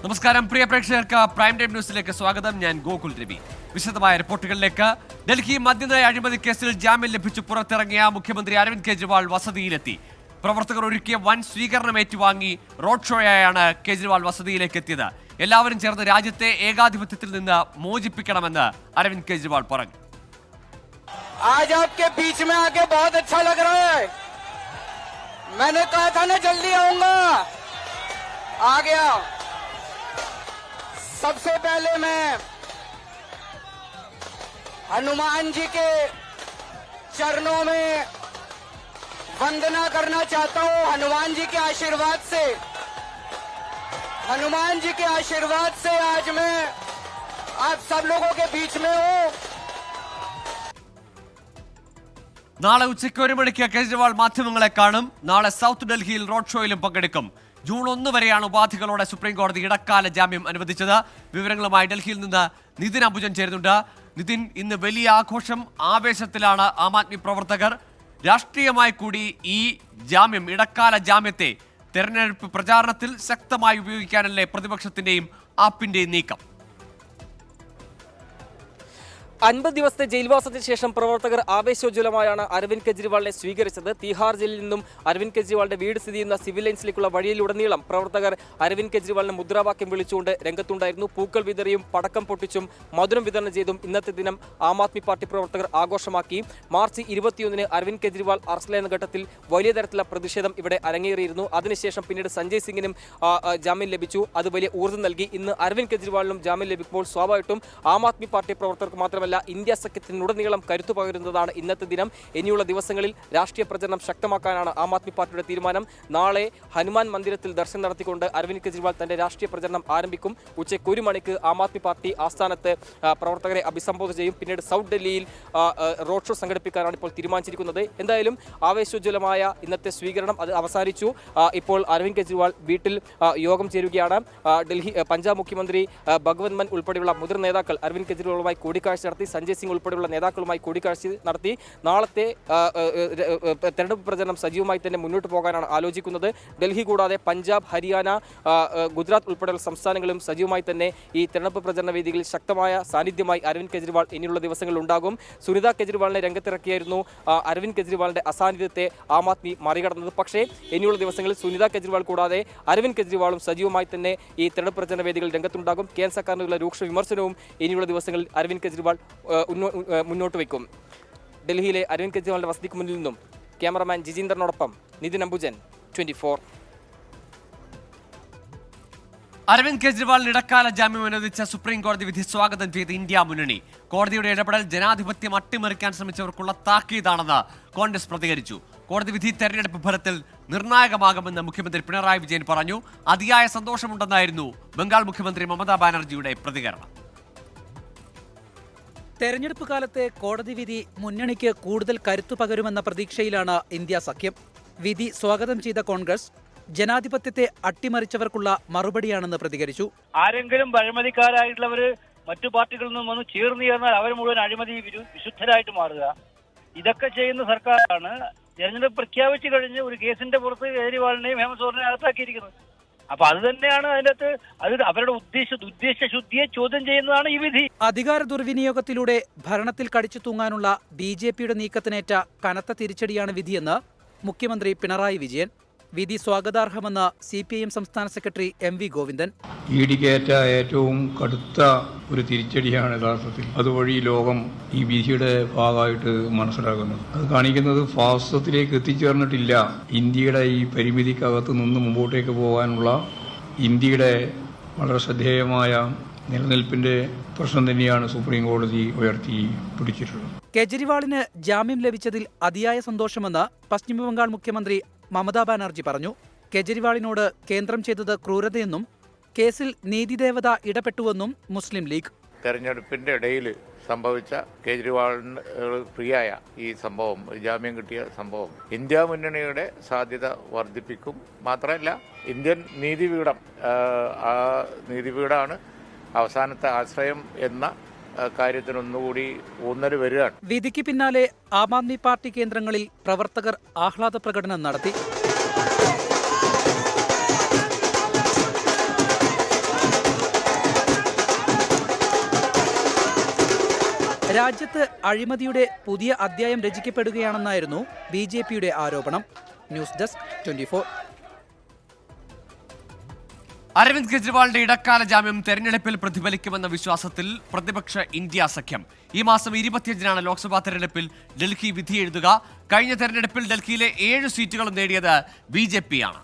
നമസ്കാരം പ്രിയ പ്രേക്ഷകർക്ക് prime time ന്യൂസിലേക്ക് സ്വാഗതം. ഞാൻ ഗോകുൽ രവി. വിശദമായ റിപ്പോർട്ടുകളിലേക്ക്. ഡൽഹി മദ്യനയ അഴിമതി കേസിൽ ജാമ്യം ലഭിച്ചു പുറത്തിറങ്ങിയ മുഖ്യമന്ത്രി അരവിന്ദ് കെജ്രിവാൾ വസതിയിലെത്തി. പ്രവർത്തകർ ഒരുക്കിയ വൻ സ്വീകരണം ഏറ്റുവാങ്ങി റോഡ് ഷോയായാണ് കേജ്രിവാൾ വസതിയിലേക്ക് എത്തിയത്. എല്ലാവരും ചേർന്ന് രാജ്യത്തെ ഏകാധിപത്യത്തിൽ നിന്ന് മോചിപ്പിക്കണമെന്ന് അരവിന്ദ് കെജ്രിവാൾ പറഞ്ഞു. आज आपके बीच में आके बहुत अच्छा लग रहा है. मैंने कहा था ना जल्दी आऊंगा, आ गया. सबसे पहले मैं हनुमान जी के चरणों में वंदना करना चाहता हूं. हनुमान जी के आशीर्वाद से आज मैं आप सब लोगों के बीच में हूं. നാളെ ഉച്ചയ്ക്ക് 1 മണിക്ക് കേജ്രിവാൾ മാധ്യമങ്ങളെ കാണും. നാളെ സൗത്ത് ഡൽഹിയിൽ റോഡ് ഷോയിലും പങ്കെടുക്കും. ജൂൺ 1 വരെയാണ് ഉപാധികളോടെ സുപ്രീം കോടതി ഇടക്കാല ജാമ്യം അനുവദിച്ചത്. വിവരങ്ങളുമായി ഡൽഹിയിൽ നിന്ന് നിതിൻ അംബുജൻ ചേരുന്നുണ്ട്. നിതിൻ, ഇന്ന് വലിയ ആഘോഷം, ആവേശത്തിലാണ് ആം ആദ്മി പ്രവർത്തകർ. രാഷ്ട്രീയമായി കൂടി ഈ ജാമ്യം, ഇടക്കാല ജാമ്യത്തെ തെരഞ്ഞെടുപ്പ് പ്രചാരണത്തിൽ ശക്തമായി ഉപയോഗിക്കാനല്ലേ പ്രതിപക്ഷത്തിന്റെയും ആപ്പിന്റെയും നീക്കം? 50 ദിവസത്തെ ജയിൽവാസത്തിന് ശേഷം പ്രവർത്തകർ ആവേശോജ്വലമായാണ് അരവിന്ദ് കെജ്രിവാളിനെ സ്വീകരിച്ചത്. തിഹാർ ജയിലിൽ നിന്നും അരവിന്ദ് കെജ്രിവാളിന്റെ വീട് സ്ഥിതി ചെയ്യുന്ന സിവിൽ ലൈൻസിലേക്കുള്ള വഴിയിലുടനീളം പ്രവർത്തകർ അരവിന്ദ് കെജ്രിവാളിന് മുദ്രാവാക്യം വിളിച്ചുകൊണ്ട് രംഗത്തുണ്ടായിരുന്നു. പൂക്കൾ വിതറിയും പടക്കം പൊട്ടിച്ചും മധുരം വിതരണം ചെയ്തും ഇന്നത്തെ ദിനം ആം ആദ്മി പാർട്ടി പ്രവർത്തകർ ആഘോഷമാക്കി. മാർച്ച് 21 അരവിന്ദ് കെജ്രിവാൾ അറസ്റ്റിലായ ഘട്ടത്തിൽ വലിയ തരത്തിലുള്ള പ്രതിഷേധം ഇവിടെ അരങ്ങേറിയിരുന്നു. അതിനുശേഷം പിന്നീട് സഞ്ജയ് സിംഗിനും ജാമ്യം ലഭിച്ചു. അത് വലിയ ഊർജ്ജം നൽകി. ഇന്ന് അരവിന്ദ് കെജ്രിവാളിനും ജാമ്യം ലഭിക്കുമ്പോൾ സ്വാഭാവികമായിട്ടും ആം ആദ്മി പാർട്ടി പ്രവർത്തകർക്ക് മാത്രമല്ല ഇന്ത്യ സഖ്യത്തിനുടനീളം കരുത്തു പകരുന്നതാണ് ഇന്നത്തെ ദിനം. ഇനിയുള്ള ദിവസങ്ങളിൽ രാഷ്ട്രീയ പ്രചരണം ശക്തമാക്കാനാണ് ആം ആദ്മി പാർട്ടിയുടെ തീരുമാനം. നാളെ ഹനുമാൻ മന്ദിരത്തിൽ ദർശനം നടത്തിക്കൊണ്ട് അരവിന്ദ് കെജ്രിവാൾ തന്റെ രാഷ്ട്രീയ പ്രചരണം ആരംഭിക്കും. ഉച്ചയ്ക്ക് 1 മണിക്ക് ആം ആദ്മി പാർട്ടി ആസ്ഥാനത്ത് പ്രവർത്തകരെ അഭിസംബോധന ചെയ്യും. പിന്നീട് സൗത്ത് ഡൽഹിയിൽ റോഡ് ഷോ സംഘടിപ്പിക്കാനാണ് ഇപ്പോൾ തീരുമാനിച്ചിരിക്കുന്നത്. എന്തായാലും ആവേശോജ്വലമായ ഇന്നത്തെ സ്വീകരണം അത് അവസാനിച്ചു. ഇപ്പോൾ അരവിന്ദ് കെജ്രിവാൾ വീട്ടിൽ യോഗം ചേരുകയാണ്. ഡൽഹി പഞ്ചാബ് മുഖ്യമന്ത്രി ഭഗവത് മാൻ ഉൾപ്പെടെയുള്ള മുതിർന്ന നേതാക്കൾ അരവിന്ദ് കെജ്രിവാളുമായി കൂടിക്കാഴ്ച നടത്തി. സഞ്ജയ് സിംഗ് ഉൾപ്പെടെയുള്ള നേതാക്കളുമായി കൂടിക്കാഴ്ച നടത്തി. നാളത്തെ തെരഞ്ഞെടുപ്പ് പ്രചരണം സജീവമായി തന്നെ മുന്നോട്ട് പോകാനാണ് ആലോചിക്കുന്നത്. ഡൽഹി കൂടാതെ പഞ്ചാബ്, ഹരിയാന, ഗുജറാത്ത് ഉൾപ്പെടെയുള്ള സംസ്ഥാനങ്ങളും സജീവമായി തന്നെ ഈ തെരഞ്ഞെടുപ്പ് പ്രചരണ വേദികളിൽ ശക്തമായ സാന്നിധ്യമായി അരവിന്ദ് കെജ്രിവാൾ ഇനിയുള്ള ദിവസങ്ങളിൽ ഉണ്ടാകും. സുനിത കെജ്രിവാളിനെ രംഗത്തിറക്കിയായിരുന്നു അരവിന്ദ് കെജ്രിവാളിന്റെ അസാന്നിധ്യത്തെ ആം ആദ്മി മറികടന്നത്. പക്ഷേ ഇനിയുള്ള ദിവസങ്ങളിൽ സുനിത കെജ്രിവാൾ കൂടാതെ അരവിന്ദ് കെജ്രിവാളും സജീവമായി തന്നെ ഈ തെരഞ്ഞെടുപ്പ് പ്രചരണ വേദികളിൽ രംഗത്തുണ്ടാകും. കേന്ദ്ര സർക്കാരിനുള്ള രൂക്ഷ വിമർശനവും ഇനിയുള്ള ദിവസങ്ങളിൽ അരവിന്ദ് കെജ്രിവാൾ മുന്നോട്ട് വയ്ക്കും. ഡൽഹിയിലെ അരവിന്ദ് കെജ്രിവാളിന്റെ വസതിക്ക് മുന്നിൽ നിന്നും ക്യാമറമാൻ ജിജീന്ദ്രനോടൊപ്പം നിതിൻ അംബുജൻ, 24. അരവിന്ദ് കെജ്രിവാളിന് ഇടക്കാല ജാമ്യം അനുവദിച്ച സുപ്രീം കോടതി വിധി സ്വാഗതം ചെയ്ത് ഇന്ത്യ മുന്നണി. കോടതിയുടെ ഇടപെടൽ ജനാധിപത്യം അട്ടിമറിക്കാൻ ശ്രമിച്ചവർക്കുള്ള താക്കീതാണെന്ന് കോൺഗ്രസ് പ്രതികരിച്ചു. കോടതി വിധി തെരഞ്ഞെടുപ്പ് ഫലത്തിൽ നിർണായകമാകുമെന്ന് മുഖ്യമന്ത്രി പിണറായി വിജയൻ പറഞ്ഞു. അതിയായ സന്തോഷമുണ്ടെന്നായിരുന്നു ബംഗാൾ മുഖ്യമന്ത്രി മമതാ ബാനർജിയുടെ പ്രതികരണം. തെരഞ്ഞെടുപ്പ് കാലത്തെ കോടതി വിധി മുന്നണിക്ക് കൂടുതൽ കരുത്തു പകരുമെന്ന പ്രതീക്ഷയിലാണ് ഇന്ത്യ സഖ്യം. വിധി സ്വാഗതം ചെയ്ത കോൺഗ്രസ് ജനാധിപത്യത്തെ അട്ടിമറിച്ചവർക്കുള്ള മറുപടിയാണെന്ന് പ്രതികരിച്ചു. ആരെങ്കിലും അഴിമതിക്കാരായിട്ടുള്ളവര് മറ്റു പാർട്ടികളിൽ നിന്നും വന്ന് ചേർന്ന് ചേർന്നാൽ അവർ മുഴുവൻ അഴിമതി വിശുദ്ധരായിട്ട് മാറുക, ഇതൊക്കെ ചെയ്യുന്ന സർക്കാരാണ് തെരഞ്ഞെടുപ്പ് പ്രഖ്യാപിച്ചു കഴിഞ്ഞ് ഒരു കേസിന്റെ പുറത്ത് കേജ്രിവാളിനെയും ഹേമന്ത് സോറനെയും അകത്താക്കിയിരിക്കുന്നത്. അപ്പൊ അത് തന്നെയാണ് അതിനകത്ത് അത് അവരുടെ ഉദ്ദേശശുദ്ധിയെ ചോദ്യം ചെയ്യുന്നതാണ് ഈ വിധി. അധികാര ദുർവിനിയോഗത്തിലൂടെ ഭരണത്തിൽ കടിച്ചു തൂങ്ങാനുള്ള BJPയുടെ നീക്കത്തിനേറ്റ കനത്ത തിരിച്ചടിയാണ് വിധിയെന്ന് മുഖ്യമന്ത്രി പിണറായി വിജയൻ. വിധി സ്വാഗതാർഹമെന്ന് CPIM സംസ്ഥാന സെക്രട്ടറി MV ഗോവിന്ദൻ. ഇഡിക്കേറ്റ ഏറ്റവും കടുത്ത ഒരു തിരിച്ചടിയാണ് യഥാർത്ഥത്തിൽ. അതുവഴി ലോകം ഈ വിധിയുടെ ഭാഗമായിട്ട് മനസ്സിലാക്കുന്നത്. അത് കാണിക്കുന്നത് ഫാസിസത്തിലേക്ക് എത്തിച്ചേർന്നിട്ടില്ല. ഇന്ത്യയുടെ ഈ പരിമിതിക്കകത്ത് നിന്ന് മുമ്പോട്ടേക്ക് പോകാനുള്ള ഇന്ത്യയുടെ വളരെ ശ്രദ്ധേയമായ നിലനിൽപ്പിന്റെ പ്രശ്നം തന്നെയാണ് സുപ്രീം കോടതി ഉയർത്തി പിടിച്ചിട്ടുള്ളത്. കെജ്രിവാളിന് ജാമ്യം ലഭിച്ചതിൽ അതിയായ സന്തോഷമെന്ന് പശ്ചിമബംഗാൾ മുഖ്യമന്ത്രി മമതാ ബാനർജി പറഞ്ഞു. കെജ്രിവാളിനോട് കേന്ദ്രം ചെയ്തത് ക്രൂരതയെന്നും കേസിൽ നീതിദേവത ഇടപെട്ടുവെന്നും മുസ്ലിം ലീഗ്. തെരഞ്ഞെടുപ്പിന്റെ ഇടയിൽ സംഭവിച്ച കേജ്രിവാളിന് പ്രിയായ ഈ സംഭവം, ജാമ്യം കിട്ടിയ സംഭവം ഇന്ത്യ മുന്നണിയുടെ സാധ്യത വർദ്ധിപ്പിക്കും. മാത്രമല്ല ഇന്ത്യൻ നീതിപീഠം, ആ നീതിപീഠമാണ് അവസാനത്തെ ആശ്രയം എന്ന കാര്യത്തിനൊന്നുകൂടി ഊന്നൽ വരികയാണ്. വിധിക്ക് പിന്നാലെ ആം ആദ്മി പാർട്ടി കേന്ദ്രങ്ങളിൽ പ്രവർത്തകർ ആഹ്ലാദ പ്രകടനം നടത്തി. രാജ്യത്ത് അഴിമതിയുടെ പുതിയ അധ്യായം രചിക്കപ്പെടുകയാണെന്നായിരുന്നു BJPയുടെ ആരോപണം. News desk 24. അരവിന്ദ് കെജ്രിവാളിന്റെ ഇടക്കാല ജാമ്യം തെരഞ്ഞെടുപ്പിൽ പ്രതിഫലിക്കുമെന്ന വിശ്വാസത്തിൽ പ്രതിപക്ഷ ഇന്ത്യ സഖ്യം. ഈ മാസം 25-നാണ് ലോക്സഭാ തെരഞ്ഞെടുപ്പിൽ ഡൽഹി വിധി എഴുതുക. കഴിഞ്ഞ തെരഞ്ഞെടുപ്പിൽ ഡൽഹിയിലെ 7 സീറ്റുകളും നേടിയത് BJP ആണ്.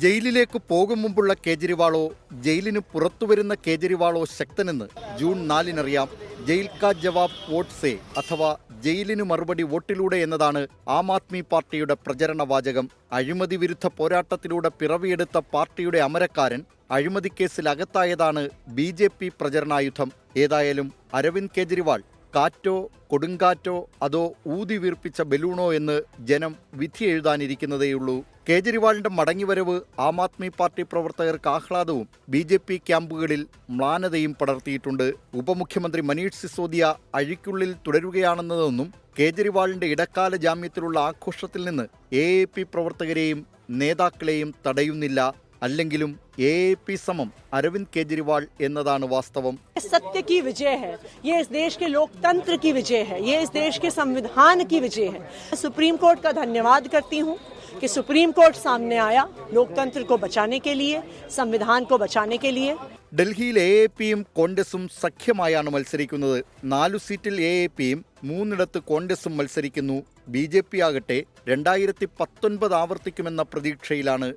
ജയിലിലേക്ക് പോകും മുമ്പുള്ള കേജ്രിവാളോ ജയിലിന് പുറത്തുവരുന്ന കേജ്രിവാളോ ശക്തനെന്ന് ജൂൺ 4-നറിയാം. ജയിൽ കാ ജവാബ് വോട്ട് സേ അഥവാ ജയിലിന് മറുപടി വോട്ടിലൂടെ എന്നതാണ് ആം ആദ്മി പാർട്ടിയുടെ പ്രചരണ വാചകം. അഴിമതി വിരുദ്ധ പോരാട്ടത്തിലൂടെ പിറവിയെടുത്ത പാർട്ടിയുടെ അമരക്കാരൻ അഴിമതിക്കേസിൽ അകത്തായതാണ് BJP പ്രചരണായുധം. ഏതായാലും അരവിന്ദ് കേജ്രിവാൾ കാറ്റോ കൊടുങ്കാറ്റോ അതോ ഊതി വീർപ്പിച്ച ബലൂണോ എന്ന് ജനം വിധി എഴുതാനിരിക്കുന്നതേയുള്ളൂ. കേജ്രിവാളിന്റെ മടങ്ങിവരവ് ആം ആദ്മി പാർട്ടി പ്രവർത്തകർക്ക് ആഹ്ലാദവും BJP ക്യാമ്പുകളിൽ മ്ലാനതയും പടർത്തിയിട്ടുണ്ട്. ഉപമുഖ്യമന്ത്രി മനീഷ് സിസോദിയ അഴിക്കുള്ളിൽ തുടരുകയാണെന്നതൊന്നും കേജ്രിവാളിന്റെ ഇടക്കാല ജാമ്യത്തിലുള്ള ആഘോഷത്തിൽ നിന്ന് AAP പ്രവർത്തകരെയും നേതാക്കളെയും തടയുന്നില്ല. അല്ലെങ്കിലും AAP സമം അരവിന്ദ് കേജ്രിവാൾ എന്നതാണ് വാസ്തവം. सत्य की विजय है, ये इस देश के लोकतंत्र की विजय है, ये इस देश के संविधान की विजय है. सुप्रीम कोर्ट का धन्यवाद करती हूँ कि सुप्रीम कोर्ट सामने आया लोकतंत्र को बचाने के लिए, संविधान को बचाने के लिए. ഡൽഹിയിൽ AAPയും കോൺഗ്രസും സഖ്യമായാണ് മത്സരിക്കുന്നത്. 4 സീറ്റിൽ AAPയും 3 കോൺഗ്രസും മത്സരിക്കുന്നു. BJP ആകട്ടെ 2019 ആവർത്തിക്കുമെന്ന പ്രതീക്ഷയിലാണ്.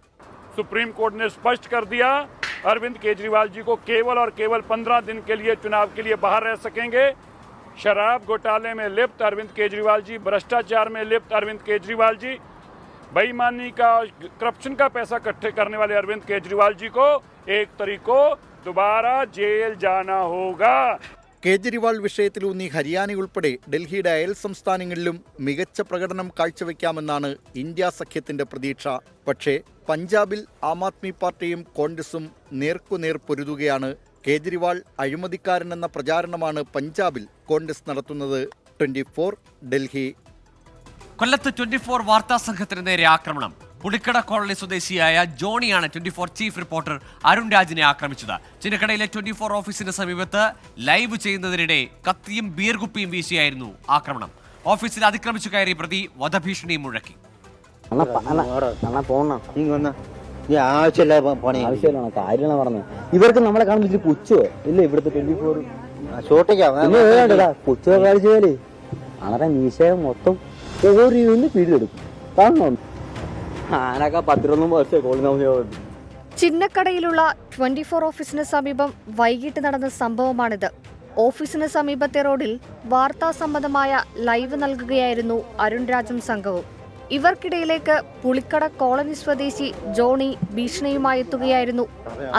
सुप्रीम कोर्ट ने स्पष्ट कर दिया अरविंद केजरीवाल जी को केवल और केवल 15 दिन के लिए चुनाव के लिए बाहर रह सकेंगे. शराब घोटाले में लिप्त अरविंद केजरीवाल जी, भ्रष्टाचार में लिप्त अरविंद केजरीवाल जी, बेईमानी का करप्शन का पैसा इकट्ठे करने वाले अरविंद केजरीवाल जी को 1 तारीख को दोबारा जेल जाना होगा. കേജ്രിവാൾ വിഷയത്തിലൂന്നി ഹരിയാന ഉൾപ്പെടെ ഡൽഹിയുടെ അയൽ സംസ്ഥാനങ്ങളിലും മികച്ച പ്രകടനം കാഴ്ചവെക്കാമെന്നാണ് ഇന്ത്യ സഖ്യത്തിന്റെ പ്രതീക്ഷ. പക്ഷേ പഞ്ചാബിൽ ആം ആദ്മി പാർട്ടിയും കോൺഗ്രസും നേർക്കുനേർ പൊരുതുകയാണ്. കേജ്രിവാൾ അഴിമതിക്കാരനെന്ന പ്രചാരണമാണ് പഞ്ചാബിൽ കോൺഗ്രസ് നടത്തുന്നത്. 24 ഡൽഹി. കൊല്ലത്ത് 24 വാർത്താ സംഘത്തിന് നേരെ ആക്രമണം. പുളിക്കട കോളനി സ്വദേശിയായ ജോണിയാണ് 24 ചീഫ് റിപ്പോർട്ടർ അരുൺ രാജിനെ ആക്രമിച്ചത്. ചിന്നക്കടയിലെ 24 ഓഫീസിന് സമീപത്ത് ലൈവ് ചെയ്യുന്നതിനിടെ കത്തിയും ബിയർ കുപ്പിയും വീശിയായിരുന്നു ആക്രമണം. ഓഫീസിൽ അതിക്രമിച്ചു കയറി പ്രതി വധഭീഷണിയും മുഴക്കി. ഇവർക്ക് നമ്മളെ കാണുമ്പോൾ പുച്ചോ ഇല്ല. ഇവിടുത്തെ 24 പുച്ചോ കാണിച്ചാലേ അവരുടെ മീശ മൊത്തം ഓരോന്ന് പിടിയെടുക്കും. കാണണോ? ആനൊക്കെ 11 വർഷം കോളിനാമ. ചിന്നക്കടയിലുള്ള 24 ഓഫീസിന് സമീപം വൈകിട്ട് നടന്ന സംഭവമാണിത്. ഓഫീസിന് സമീപത്തെ റോഡിൽ വാർത്താ സംബന്ധമായ ലൈവ് നൽകുകയായിരുന്നു അരുൺ രാജും സംഘവും. ഇവർക്കിടയിലേക്ക് പുളിക്കട കോളനി സ്വദേശി ജോണി ഭീഷണിയുമായി എത്തുകയായിരുന്നു.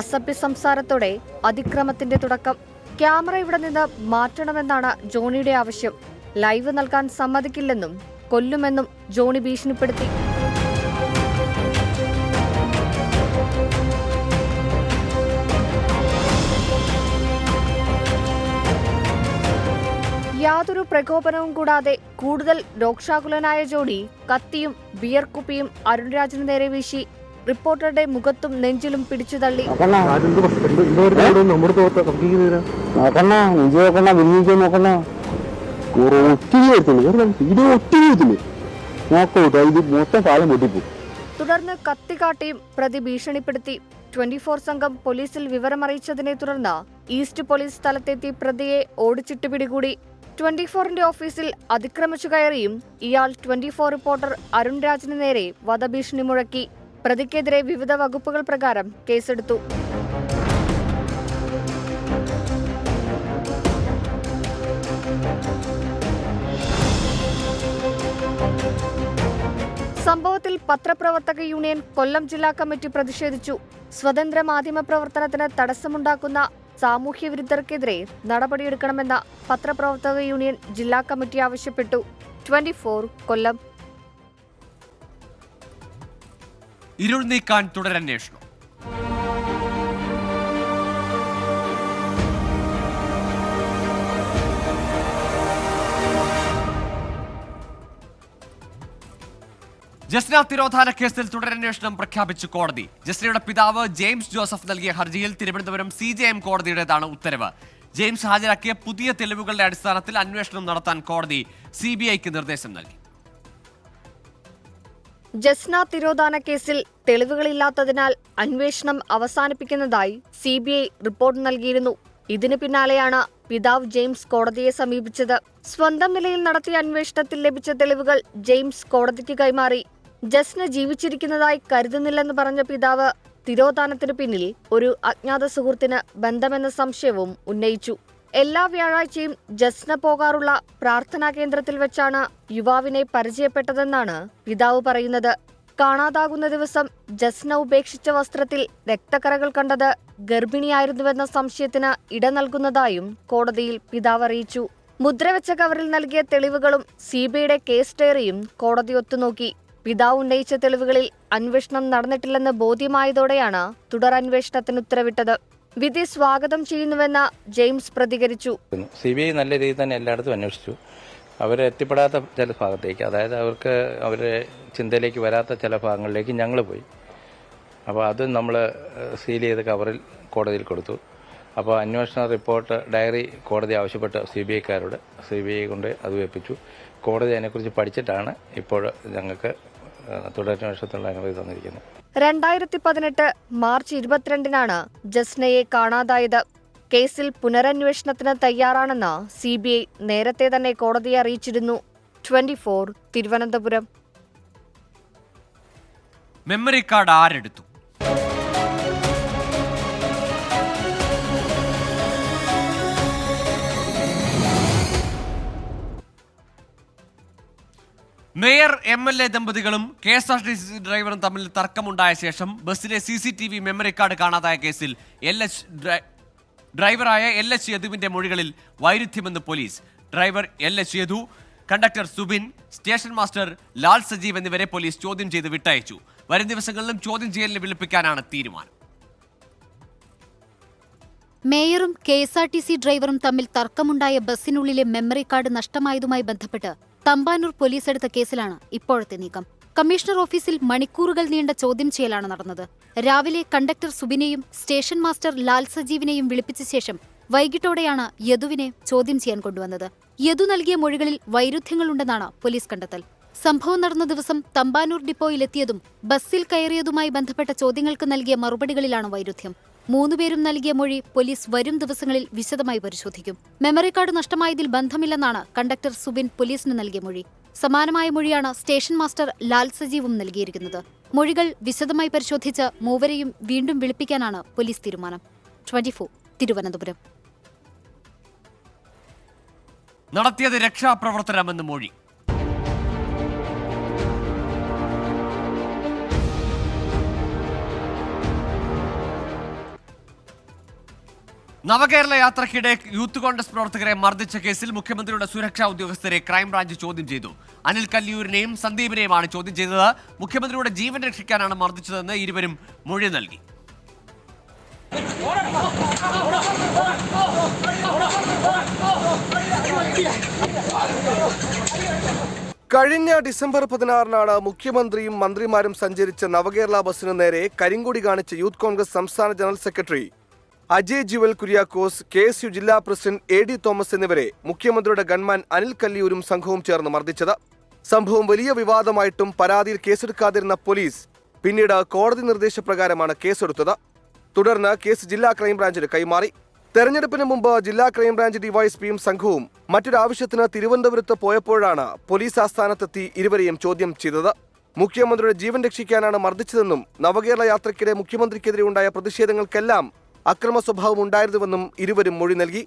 അസഭ്യ സംസാരത്തോടെ അതിക്രമത്തിന്റെ തുടക്കം. ക്യാമറ ഇവിടെ നിന്ന് മാറ്റണമെന്നാണ് ജോണിയുടെ ആവശ്യം. ലൈവ് നൽകാൻ സമ്മതിക്കില്ലെന്നും കൊല്ലുമെന്നും ജോണി ഭീഷണിപ്പെടുത്തി. യാതൊരു പ്രകോപനവും കൂടാതെ കൂടുതൽ രോക്ഷാകുലനായ ജോണി കത്തിയും ബിയർ കുപ്പിയും അരുൺ രാജിന് നേരെ വീശി റിപ്പോർട്ടറുടെ മുഖത്തും നെഞ്ചിലും പിടിച്ചു തള്ളി. തുടർന്ന് കത്തിക്കാട്ടിയും പ്രതി ഭീഷണിപ്പെടുത്തി. 24 സംഘം പോലീസിൽ വിവരമറിയിച്ചതിനെ തുടർന്ന് ഈസ്റ്റ് പോലീസ് സ്ഥലത്തെത്തി പ്രതിയെ ഓടിച്ചിട്ട് പിടികൂടി. 24ന്റെ ഓഫീസിൽ അതിക്രമിച്ചു കയറിയും ഇയാൾ 24 റിപ്പോർട്ടർ അരുൺ രാജിന് നേരെ വധഭീഷണി മുഴക്കി. പ്രതിക്കെതിരെ വിവിധ വകുപ്പുകൾ പ്രകാരം കേസെടുത്തു. സംഭവത്തിൽ പത്രപ്രവർത്തക യൂണിയൻ കൊല്ലം ജില്ലാ കമ്മിറ്റി പ്രതിഷേധിച്ചു. സ്വതന്ത്ര മാധ്യമ പ്രവർത്തനത്തിന് തടസ്സമുണ്ടാക്കുന്ന സാമൂഹ്യ വിരുദ്ധർക്കെതിരെ നടപടിയെടുക്കണമെന്ന പത്രപ്രവർത്തക യൂണിയൻ ജില്ലാ കമ്മിറ്റി ആവശ്യപ്പെട്ടു. 24 കൊല്ലം. ഇരുൾ നീക്കാൻ തുടരന്വേഷണം. ജസ്ന തിരോധാന കേസിൽ തുടരന്വേഷണം പ്രഖ്യാപിച്ചു കോടതി. ജസ്നയുടെ പിതാവ് ജെയിംസ് ജോസഫ് നൽകിയ ഹർജിയിൽ തിരുവനന്തപുരം CJM കോടതിയുടേതാണ് ഉത്തരവ്. ജെയിംസ് ഹാജരാക്കിയ പുതിയ തെളിവുകളുടെ അടിസ്ഥാനത്തിൽ അന്വേഷണം നടത്താൻ കോടതി CBIക്ക് നിർദ്ദേശം നൽകി. ജസ്ന തിരോധാന കേസിൽ തെളിവുകളില്ലാത്തതിനാൽ അന്വേഷണം അവസാനിപ്പിക്കുന്നതായി CBI റിപ്പോർട്ട് നൽകിയിരുന്നു. ഇതിനു പിന്നാലെയാണ് പിതാവ് ജെയിംസ് കോടതിയെ സമീപിച്ചത്. സ്വന്തം നിലയിൽ നടത്തിയ അന്വേഷണത്തിൽ ലഭിച്ച തെളിവുകൾ ജെയിംസ് കോടതിക്ക് കൈമാറി. ജസ്ന ജീവിച്ചിരിക്കുന്നതായി കരുതുന്നില്ലെന്ന് പറഞ്ഞ പിതാവ് തിരോധാനത്തിനു പിന്നിൽ ഒരു അജ്ഞാത സുഹൃത്തിന് ബന്ധമെന്ന സംശയവും ഉന്നയിച്ചു. എല്ലാ വ്യാഴാഴ്ചയും ജസ്ന പോകാറുള്ള പ്രാർത്ഥനാ കേന്ദ്രത്തിൽ വെച്ചാണ് യുവാവിനെ പരിചയപ്പെട്ടതെന്നാണ് പിതാവ് പറയുന്നത്. കാണാതാകുന്ന ദിവസം ജസ്ന ഉപേക്ഷിച്ച വസ്ത്രത്തിൽ രക്തക്കറകൾ കണ്ടത് ഗർഭിണിയായിരുന്നുവെന്ന സംശയത്തിന് ഇട നൽകുന്നതായും കോടതിയിൽ പിതാവ് അറിയിച്ചു. മുദ്രവെച്ച കവറിൽ നൽകിയ തെളിവുകളും CBIയുടെ കേസ് ഡയറിയും കോടതി ഒത്തുനോക്കി. പിതാവ് ഉന്നയിച്ച തെളിവുകളിൽ അന്വേഷണം നടന്നിട്ടില്ലെന്ന് ബോധ്യമായതോടെയാണ് തുടരന്വേഷണത്തിന് ഉത്തരവിട്ടത്. വിധി സ്വാഗതം ചെയ്യുന്നുവെന്ന് ജെയിംസ് പ്രതികരിച്ചു. CBI നല്ല രീതിയിൽ തന്നെ എല്ലായിടത്തും അന്വേഷിച്ചു. അവരെത്തിപ്പെടാത്ത ചില ഭാഗത്തേക്ക്, അതായത് അവരുടെ ചിന്തയിലേക്ക് വരാത്ത ചില ഭാഗങ്ങളിലേക്ക് ഞങ്ങൾ പോയി. അപ്പോൾ അത് നമ്മൾ സീൽ ചെയ്ത കവറിൽ കോടതിയിൽ കൊടുത്തു. അപ്പോൾ അന്വേഷണ റിപ്പോർട്ട് ഡയറി കോടതി ആവശ്യപ്പെട്ട് CBIക്കാരോട് CBI കൊണ്ട് അത് വെപ്പിച്ചു. കോടതി അതിനെക്കുറിച്ച് പഠിച്ചിട്ടാണ് ഇപ്പോൾ ഞങ്ങൾക്ക് തുടരന്വേഷണത്തിനുള്ള അനുമതി തന്നിരിക്കുന്നത്. 2018 മാർച്ച് 22-നാണ് ജസ്നയെ കാണാതായത്. കേസിൽ പുനരന്വേഷണത്തിന് തയ്യാറാണെന്ന് CBI നേരത്തെ തന്നെ കോടതിയെ അറിയിച്ചിരുന്നു. 24 തിരുവനന്തപുരം. മെമ്മറി കാർഡ് ആരെടുത്തു? മേയർ MLA ദമ്പതികളും KSRTC ഡ്രൈവറും തമ്മിൽ തർക്കമുണ്ടായ ശേഷം ബസ്സിലെ CCTV മെമ്മറി കാർഡ് കാണാതായ കേസിൽ ഡ്രൈവറായ LH യദുവിന്റെ മൊഴികളിൽ വൈരുദ്ധ്യമെന്ന് police. Driver LH Yadu, conductor Subin, station master Lal Sajeev എന്നിവരെ പോലീസ് ചോദ്യം ചെയ്ത് വിട്ടയച്ചു. വരും ദിവസങ്ങളിലും ചോദ്യം ചെയ്യലിന് വിളിപ്പിക്കാനാണ് തീരുമാനം. മേയറും KSRTC ഡ്രൈവറും തമ്മിൽ തർക്കമുണ്ടായ ബസ്സിനുള്ളിലെ മെമ്മറി കാർഡ് നഷ്ടമായതുമായി ബന്ധപ്പെട്ട് തമ്പാനൂർ പോലീസ് എടുത്ത കേസിലാണ് ഇപ്പോഴത്തെ നീക്കം. കമ്മീഷണർ ഓഫീസിൽ മണിക്കൂറുകൾ നീണ്ട ചോദ്യം ചെയ്യലാണ് നടന്നത്. രാവിലെ കണ്ടക്ടർ സുബിനെയും സ്റ്റേഷൻ മാസ്റ്റർ ലാൽ സജീവിനെയും വിളിപ്പിച്ച ശേഷം വൈകിട്ടോടെയാണ് യദുവിനെ ചോദ്യം ചെയ്യാൻ കൊണ്ടുവന്നത്. യദു നൽകിയ മൊഴികളിൽ വൈരുദ്ധ്യങ്ങളുണ്ടെന്നാണ് പോലീസ് കണ്ടെത്തൽ. സംഭവം നടന്ന ദിവസം തമ്പാനൂർ ഡിപ്പോയിലെത്തിയതും ബസ്സിൽ കയറിയതുമായി ബന്ധപ്പെട്ട ചോദ്യങ്ങൾക്ക് നൽകിയ മറുപടികളിലാണ് വൈരുദ്ധ്യം. 3 പേരും നൽകിയ മൊഴി പോലീസ് വരും ദിവസങ്ങളിൽ വിശദമായി പരിശോധിക്കും. മെമ്മറി കാർഡ് നഷ്ടമായതിൽ ബന്ധമില്ലെന്നാണ് കണ്ടക്ടർ സുബിൻ പോലീസിന് നൽകിയ മൊഴി. സമാനമായ മൊഴിയാണ് സ്റ്റേഷൻ മാസ്റ്റർ ലാൽ സജീവും നൽകിയിരിക്കുന്നത്. മൊഴികൾ വിശദമായി പരിശോധിച്ച് മൂവരെയും വീണ്ടും വിളിപ്പിക്കാനാണ് പോലീസ് തീരുമാനം. 24 തിരുവനന്തപുരം. നടത്തിയത് രക്ഷാപ്രവർത്തനമെന്ന് മൊഴി. നവകേരള യാത്രയ്ക്കിടെ യൂത്ത് കോൺഗ്രസ് പ്രവർത്തകരെ മർദ്ദിച്ച കേസിൽ മുഖ്യമന്ത്രിയുടെ സുരക്ഷാ ഉദ്യോഗസ്ഥരെ ക്രൈംബ്രാഞ്ച് ചോദ്യം ചെയ്തു. അനിൽ കല്ലിയൂരിനെയും സന്ദീപിനെയുമാണ് ചോദ്യം ചെയ്തത്. മുഖ്യമന്ത്രിയുടെ ജീവൻ രക്ഷിക്കാനാണ് മർദ്ദിച്ചതെന്ന് ഇരുവരും മൊഴി നൽകി. കഴിഞ്ഞ ഡിസംബർ 16-നാണ് മുഖ്യമന്ത്രിയും മന്ത്രിമാരും സഞ്ചരിച്ച നവകേരള ബസ്സിനു നേരെ കരിങ്കൊടി കാണിച്ച യൂത്ത് കോൺഗ്രസ് സംസ്ഥാന general secretary Ajay Jewel Kuriakose, KSU ജില്ലാ പ്രസിഡന്റ് AD തോമസ് എന്നിവരെ മുഖ്യമന്ത്രിയുടെ ഗൺമാൻ അനിൽ കല്ലിയൂരും സംഘവും ചേർന്ന് മർദ്ദിച്ചത്. സംഭവം വലിയ വിവാദമായിട്ടും പരാതിയിൽ കേസെടുക്കാതിരുന്ന പോലീസ് പിന്നീട് കോടതി നിർദ്ദേശപ്രകാരമാണ് കേസെടുത്തത്. തുടർന്ന് കേസ് ജില്ലാ ക്രൈംബ്രാഞ്ചിന് കൈമാറി. തെരഞ്ഞെടുപ്പിന് മുമ്പ് ജില്ലാ ക്രൈംബ്രാഞ്ച് ഡിവൈഎസ്പിയും സംഘവും മറ്റൊരാവശ്യത്തിന് തിരുവനന്തപുരത്ത് പോയപ്പോഴാണ് പോലീസ് ആസ്ഥാനത്തെത്തി ഇരുവരെയും ചോദ്യം ചെയ്തത്. മുഖ്യമന്ത്രിയുടെ ജീവൻ രക്ഷിക്കാനാണ് മർദ്ദിച്ചതെന്നും നവകേരള യാത്രയ്ക്കിടെ മുഖ്യമന്ത്രിക്കെതിരെ ഉണ്ടായ പ്രതിഷേധങ്ങൾക്കെല്ലാം അക്രമ സ്വഭാവം ഉണ്ടായിരുന്നുവെന്നും ഇരുവരും മൊഴി നൽകി.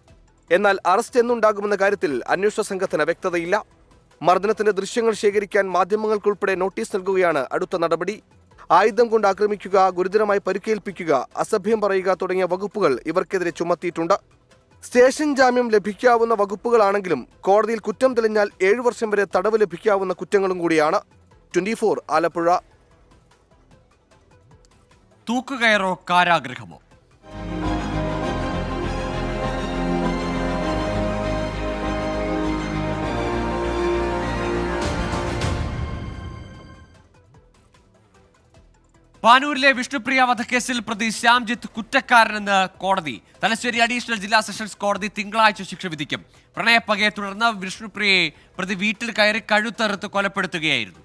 എന്നാൽ അറസ്റ്റ് എന്നുണ്ടാകുമെന്ന കാര്യത്തിൽ അന്വേഷണ സംഘത്തിന് വ്യക്തതയില്ല. മർദ്ദനത്തിന്റെ ദൃശ്യങ്ങൾ ശേഖരിക്കാൻ മാധ്യമങ്ങൾക്കുൾപ്പെടെ നോട്ടീസ് നൽകുകയാണ് അടുത്ത നടപടി. ആയുധം കൊണ്ട് ആക്രമിക്കുക, ഗുരുതരമായി പരിക്കേൽപ്പിക്കുക, അസഭ്യം പറയുക തുടങ്ങിയ വകുപ്പുകൾ ഇവർക്കെതിരെ ചുമത്തിയിട്ടുണ്ട്. സ്റ്റേഷൻ ജാമ്യം ലഭിക്കാവുന്ന വകുപ്പുകളാണെങ്കിലും കോടതിയിൽ കുറ്റം തെളിഞ്ഞാൽ 7 വർഷം വരെ തടവ് ലഭിക്കാവുന്ന കുറ്റങ്ങളും കൂടിയാണ്. 24 ആലപ്പുഴ. തൂക്കുകയറോ കാരാഗൃഹമോ? പാനൂരിലെ വിഷ്ണുപ്രിയ വധക്കേസിൽ പ്രതി ശ്യാംജിത്ത് കുറ്റക്കാരനെന്ന് കോടതി. തലശ്ശേരി അഡീഷണൽ ജില്ലാ സെഷൻസ് കോടതി തിങ്കളാഴ്ച ശിക്ഷ വിധിക്കും. പ്രണയപ്പകയെ തുടർന്ന് വിഷ്ണുപ്രിയയെ പ്രതി വീട്ടിൽ കയറി കഴുത്തറുത്ത് കൊലപ്പെടുത്തുകയായിരുന്നു.